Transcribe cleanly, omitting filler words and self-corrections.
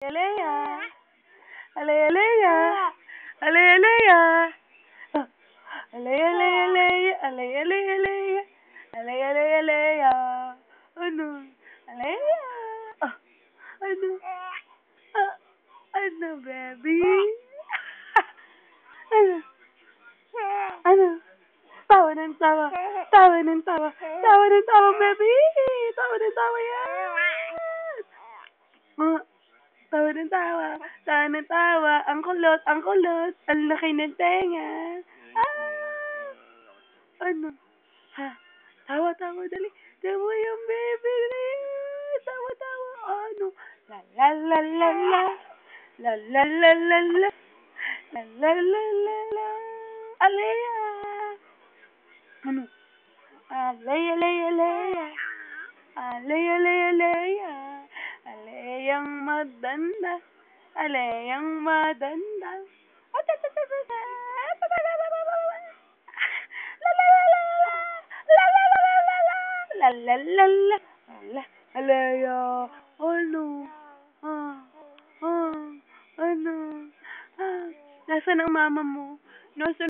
Alea, alea, alea, alea, alea, alea, alea, alea, alea, alea, alea, alea, alea, alea, ano, alea, ano, ano, baby, ano, ano, tawa ng tawa, tawa ng tawa, tawa ng tawa, baby, tawa ng tawa yan. Tawa ng tawa, tawa ng tawa, ang kulot, ang laki ng tenga. Ah! Ano? Ha? Tawa, tawa, dali. Tawa yung baby, dali. Tawa, tawa, ano? La la la la la. La la la la la. La la la la la. Alea. Ano? Alea, alea, alea. Alea, alea, alea. Aleyang maganda. Aleyang maganda. La la la la. Ala, Alea. Ano? Ano? Nasaan ang mama mo? Nasaan